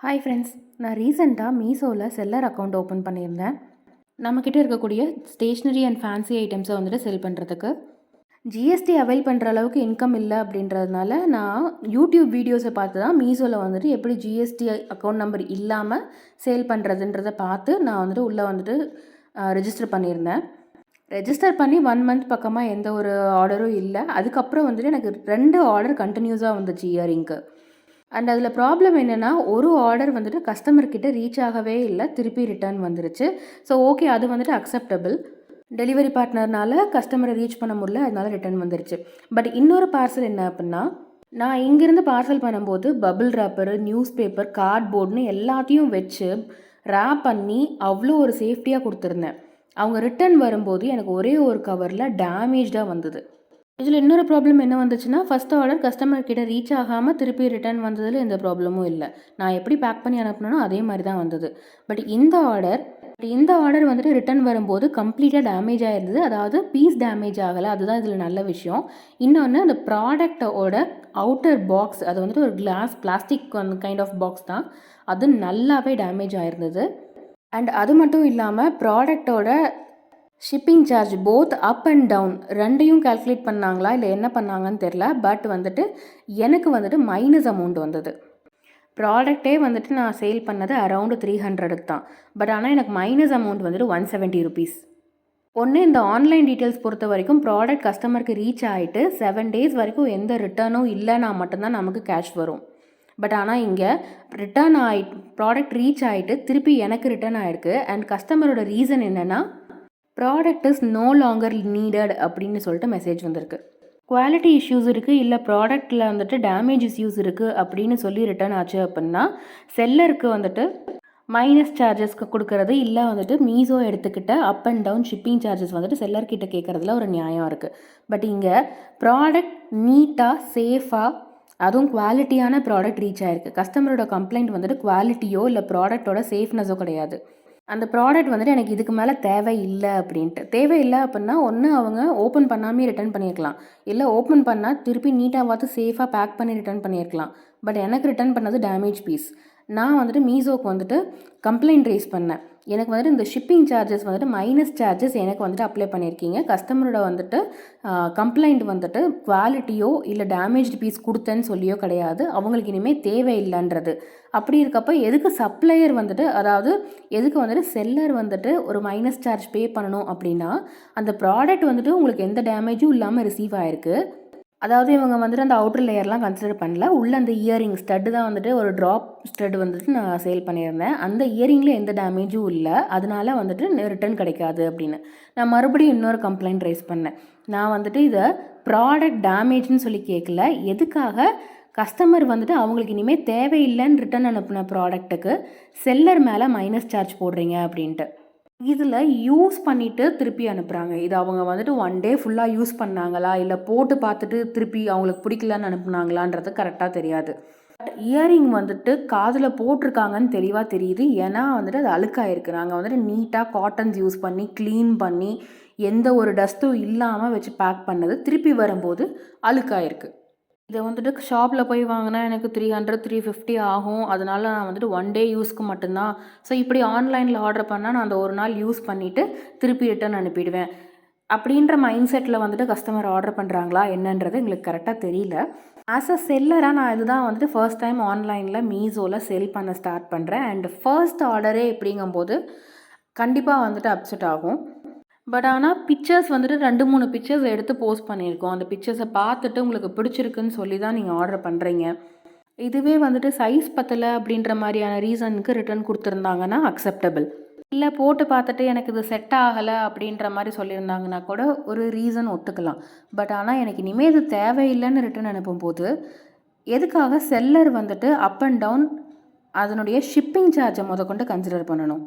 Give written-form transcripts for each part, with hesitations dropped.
Hi friends, நான் ரீசெண்டாக மீஷோவில் செல்லர் அக்கௌண்ட் ஓப்பன் பண்ணியிருந்தேன். நம்மக்கிட்ட இருக்கக்கூடிய ஸ்டேஷ்னரி அண்ட் ஃபேன்சி ஐட்டம்ஸை வந்துட்டு செல் பண்ணுறதுக்கு. ஜிஎஸ்டி அவைல் பண்ணுற அளவுக்கு இன்கம் இல்லை அப்படின்றதுனால நான் யூடியூப் வீடியோஸை பார்த்து தான் மீஷோவில் வந்துட்டு எப்படி ஜிஎஸ்டி அக்கௌண்ட் நம்பர் இல்லாமல் சேல் பண்ணுறதுன்றதை பார்த்து நான் வந்துட்டு உள்ளே வந்துட்டு ரெஜிஸ்டர் பண்ணியிருந்தேன். ரெஜிஸ்டர் பண்ணி 1 மந்த் பக்கமாக எந்த ஒரு ஆர்டரும் இல்லை. அதுக்கப்புறம் வந்துட்டு எனக்கு 2 ஆர்டர் கண்டினியூஸாக வந்துச்சு இயரிங்க்கு. அண்ட் அதில் ப்ராப்ளம் என்னென்னா, ஒரு ஆர்டர் வந்துட்டு கஸ்டமர்கிட்ட ரீச் ஆகவே இல்லை, திருப்பி ரிட்டர்ன் வந்துருச்சு. ஸோ ஓகே, அது வந்துட்டு அக்செப்டபிள். டெலிவரி பார்ட்னர்னால கஸ்டமரை ரீச் பண்ண முடியல, அதனால ரிட்டர்ன் வந்துருச்சு. பட் இன்னொரு பார்சல் என்ன அப்படின்னா, நான் இங்கேருந்து பார்சல் பண்ணும்போது பபிள் ரேப்பரு, நியூஸ் பேப்பர், கார்ட்போர்டுன்னு எல்லாத்தையும் வச்சு ரேப் பண்ணி அவ்வளோ ஒரு சேஃப்டியாக கொடுத்துருந்தேன். அவங்க ரிட்டர்ன் வரும்போது எனக்கு ஒரே ஒரு கவரில் டேமேஜாக வந்தது. இதில் இன்னொரு ப்ராப்ளம் என்ன வந்துச்சுன்னா, ஃபஸ்ட் ஆர்டர் கஸ்டமர் கிட்ட ரீச் ஆகாமல் திருப்பி ரிட்டர்ன் வந்ததில் எந்த ப்ராப்ளமும் இல்லை. நான் எப்படி பேக் பண்ணி அனுப்புனோ அதே மாதிரி தான் வந்தது. பட் இந்த ஆர்டர் வந்துட்டு ரிட்டர்ன் வரும்போது கம்ப்ளீட்டாக டேமேஜ் ஆகிருந்தது. அதாவது பீஸ் டேமேஜ் ஆகலை, அதுதான் இதில் நல்ல விஷயம். இன்னொன்று, அந்த ப்ராடக்டோட அவுட்டர் பாக்ஸ், அது வந்துட்டு ஒரு பிளாஸ்டிக் கைண்ட் ஆஃப் பாக்ஸ் தான், அது நல்லாவே டேமேஜ் ஆகிருந்தது. அண்ட் அது மட்டும் இல்லாமல் ப்ராடக்டோட shipping charge both up and down ரெண்டையும் கால்குலேட் பண்ணாங்களா இல்லை என்ன பண்ணாங்கன்னு தெரில. பட் வந்துட்டு எனக்கு வந்துட்டு மைனஸ் அமௌண்ட் வந்தது. ப்ராடக்டே வந்துட்டு நான் சேல் பண்ணது அரவுண்டு 300க்கு தான். பட் ஆனால் எனக்கு மைனஸ் அமௌண்ட் வந்துட்டு 170 ருபீஸ். ஒன்று, இந்த ஆன்லைன் டீட்டெயில்ஸ் பொறுத்த வரைக்கும் ப்ராடக்ட் கஸ்டமருக்கு ரீச் ஆகிட்டு 7 டேஸ் வரைக்கும் எந்த ரிட்டர்னும் இல்லைனா மட்டும்தான் நமக்கு கேஷ் வரும். பட் ஆனால் இங்கே ரிட்டர்ன் ப்ராடக்ட் ரீச் ஆகிட்டு திருப்பி எனக்கு ரிட்டர்ன் ஆகிருக்கு. அண்ட் கஸ்டமரோட ரீசன் என்னென்னா, product is no longer needed அப்படின்னு சொல்லிட்டு மெசேஜ் வந்திருக்கு. குவாலிட்டி இஷ்யூஸ் இருக்குது, இல்லை ப்ராடக்டில் வந்துட்டு டேமேஜ் இஷ்யூஸ் இருக்குது அப்படின்னு சொல்லி ரிட்டர்ன் ஆச்சு அப்படின்னா செல்லருக்கு வந்துட்டு மைனஸ் சார்ஜஸ்க்கு கொடுக்கறது, இல்லை வந்துட்டு மீஷோ எடுத்துக்கிட்ட up and down shipping charges வந்துட்டு செல்லர்கிட்ட கேட்குறதுல ஒரு நியாயம் இருக்குது. பட் இங்கே ப்ராடக்ட் நீட்டாக சேஃபாக அதுவும் குவாலிட்டியான ப்ராடக்ட் ரீச் ஆகிருக்கு. கஸ்டமரோட கம்ப்ளைண்ட் வந்துட்டு குவாலிட்டியோ இல்லை ப்ராடக்டோட சேஃப்னஸோ கிடையாது. அந்த ப்ராடக்ட் வந்துட்டு எனக்கு இதுக்கு மேலே தேவையில்லை அப்படின்னா ஒன்று அவங்க ஓப்பன் பண்ணாமே ரிட்டர்ன் பண்ணியிருக்கலாம், இல்லை ஓப்பன் பண்ணால் திருப்பி நீட்டாக பார்த்து சேஃபாக பேக் பண்ணி ரிட்டர்ன் பண்ணியிருக்கலாம். பட் எனக்கு ரிட்டர்ன் பண்ணது டேமேஜ் பீஸ். நான் வந்துட்டு மீஷோக்கு வந்துட்டு கம்ப்ளைண்ட் ரைஸ் பண்ணேன். எனக்கு வந்துட்டு இந்த ஷிப்பிங் சார்ஜஸ் வந்துட்டு மைனஸ் சார்ஜஸ் எனக்கு வந்துட்டு அப்ளை பண்ணியிருக்கீங்க. கஸ்டமரோட வந்துட்டு கம்ப்ளைண்ட் வந்துட்டு குவாலிட்டியோ இல்லை டேமேஜ்டு பீஸ் கொடுத்தேன்னு சொல்லியோ கிடையாது. அவங்களுக்கு இனிமேல் தேவையில்லைன்றது. அப்படி இருக்கப்போ எதுக்கு சப்ளையர் வந்துட்டு, அதாவது எதுக்கு வந்துட்டு செல்லர் வந்துட்டு ஒரு மைனஸ் சார்ஜ் பே பண்ணணும் அப்படின்னா, அந்த ப்ராடக்ட் வந்துட்டு உங்களுக்கு எந்த டேமேஜும் இல்லாமல் ரிசீவ் ஆகிருக்கு. அதாவது இவங்க வந்துட்டு அந்த அவுட்டர் லேயர்லாம் கன்சிடர் பண்ணல. உள்ள அந்த இயரிங் ஸ்டட்டு தான் வந்துட்டு ஒரு ட்ராப் ஸ்டட் வந்துட்டு நான் சேல் பண்ணியிருந்தேன். அந்த இயரிங்கில் எந்த டேமேஜும் இல்லை, அதனால வந்துட்டு ரிட்டர்ன் கிடைக்காது அப்படின்னு நான் மறுபடியும் இன்னொரு கம்ப்ளைண்ட் ரைஸ் பண்ணேன். நான் வந்துட்டு இதை ப்ராடக்ட் டேமேஜ்னு சொல்லி கேட்கல, எதுக்காக கஸ்டமர் வந்துட்டு அவங்களுக்கு இனிமேல் தேவையில்லைன்னு ரிட்டர்ன் அனுப்பின ப்ராடக்ட்டுக்கு செல்லர் மேலே மைனஸ் சார்ஜ் போடுறீங்க அப்படின்ட்டு. இதில் யூஸ் பண்ணிவிட்டு திருப்பி அனுப்புகிறாங்க. இது அவங்க வந்துட்டு 1 டே ஃபுல்லாக யூஸ் பண்ணாங்களா, இல்லை போட்டு பார்த்துட்டு திருப்பி அவங்களுக்கு பிடிக்கலன்னு அனுப்புனாங்களான்றது கரெக்டாக தெரியாது. பட் இயரிங் வந்துட்டு காதில் போட்டிருக்காங்கன்னு தெளிவாக தெரியுது. ஏன்னா வந்துட்டு அது அழுக்காயிருக்கு. நாங்கள் வந்துட்டு நீட்டாக காட்டன்ஸ் யூஸ் பண்ணி க்ளீன் பண்ணி எந்த ஒரு டஸ்ட்டும் இல்லாமல் வச்சு பேக் பண்ணது, திருப்பி வரும்போது அழுக்காயிருக்கு. இதை வந்துட்டு ஷாப்பில் போய் வாங்கினா எனக்கு 300 350 ஆகும். அதனால நான் வந்துட்டு 1 டே யூஸ்க்கு மட்டும்தான். ஸோ இப்படி ஆன்லைனில் ஆர்டர் பண்ணால் நான் அந்த ஒரு நாள் யூஸ் பண்ணிவிட்டு திருப்பி ரிட்டர்ன் அனுப்பிடுவேன் அப்படின்ற மைண்ட் செட்டில் வந்துட்டு கஸ்டமர் ஆர்டர் பண்ணுறாங்களா என்னன்றது எங்களுக்கு கரெக்டாக தெரியல. ஆஸ் அ செல்லராக நான் இதுதான் வந்துட்டு ஃபர்ஸ்ட் டைம் ஆன்லைனில் மீஷோவில் செல் பண்ண ஸ்டார்ட் பண்ணுறேன். அண்ட் ஃபர்ஸ்ட் ஆர்டரே எப்படிங்கும்போது கண்டிப்பாக வந்துட்டு அப்செட் ஆகும். பட் ஆனால் பிக்சர்ஸ் வந்துட்டு 2-3 பிக்சர்ஸ் எடுத்து போஸ்ட் பண்ணியிருக்கோம். அந்த பிக்சர்ஸை பார்த்துட்டு உங்களுக்கு பிடிச்சிருக்குன்னு சொல்லி தான் நீங்கள் ஆர்டர் பண்ணுறீங்க. இதுவே வந்துட்டு சைஸ் பத்தலை அப்படின்ற மாதிரியான ரீசனுக்கு ரிட்டர்ன் கொடுத்துருந்தாங்கன்னா அக்செப்டபிள். இல்லை போட்டு பார்த்துட்டு எனக்கு இது செட் ஆகலை அப்படின்ற மாதிரி சொல்லியிருந்தாங்கன்னா கூட ஒரு ரீசன் ஒத்துக்கலாம். பட் ஆனால் எனக்கு இனிமேல் இது தேவையில்லைன்னு ரிட்டர்ன் அனுப்பும்போது எதுக்காக செல்லர் வந்துட்டு அப் அண்ட் டவுன் அதனுடைய ஷிப்பிங் சார்ஜை கொண்டு கன்சிடர் பண்ணணும்?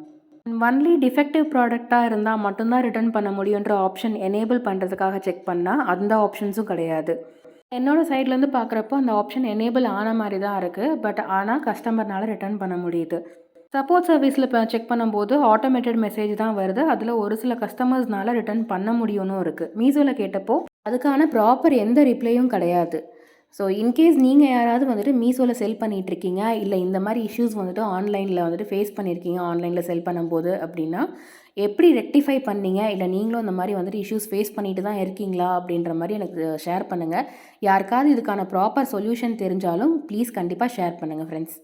ஒன்லி டிஃபெக்டிவ் ப்ராடக்டாக இருந்தால் மட்டும்தான் ரிட்டர்ன் பண்ண முடியுன்ற ஆப்ஷன் எனேபிள் பண்ணுறதுக்காக செக் பண்ணால் அந்த ஆப்ஷன்ஸும் கிடையாது. என்னோடய சைட்லேருந்து பார்க்குறப்போ அந்த ஆப்ஷன் எனேபிள் ஆன மாதிரி தான் இருக்குது. பட் ஆனால் கஸ்டமர்னால் ரிட்டர்ன் பண்ண முடியுது. சப்போர்ட் சர்வீஸில் இப்போ செக் பண்ணும்போது ஆட்டோமேட்டட் மெசேஜ் தான் வருது. அதில் ஒரு சில கஸ்டமர்ஸ்னால் ரிட்டர்ன் பண்ண முடியும்னு இருக்குது. மீஷோவில் கேட்டப்போ அதுக்கான ப்ராப்பர் எந்த ரிப்ளையும் கிடையாது. ஸோ இன்கேஸ் நீங்கள் யாராவது வந்துட்டு மீஷோவில் செல் பண்ணிகிட்ருக்கீங்க, இல்லை இந்த மாதிரி இஷ்யூஸ் வந்துட்டு ஆன்லைனில் வந்துட்டு ஃபேஸ் பண்ணியிருக்கீங்க ஆன்லைனில் செல் பண்ணும்போது அப்படின்னா, எப்படி ரெக்டிஃபை பண்ணீங்க? இல்லை நீங்களும் இந்த மாதிரி வந்துட்டு இஷ்யூஸ் ஃபேஸ் பண்ணிட்டு தான் இருக்கீங்களா? அப்படின்ற மாதிரி எனக்கு ஷேர் பண்ணுங்கள். யாருக்காவது இதுக்கான ப்ராப்பர் சொல்யூஷன் தெரிஞ்சாலும் ப்ளீஸ் கண்டிப்பாக ஷேர் பண்ணுங்கள் ஃப்ரெண்ட்ஸ்.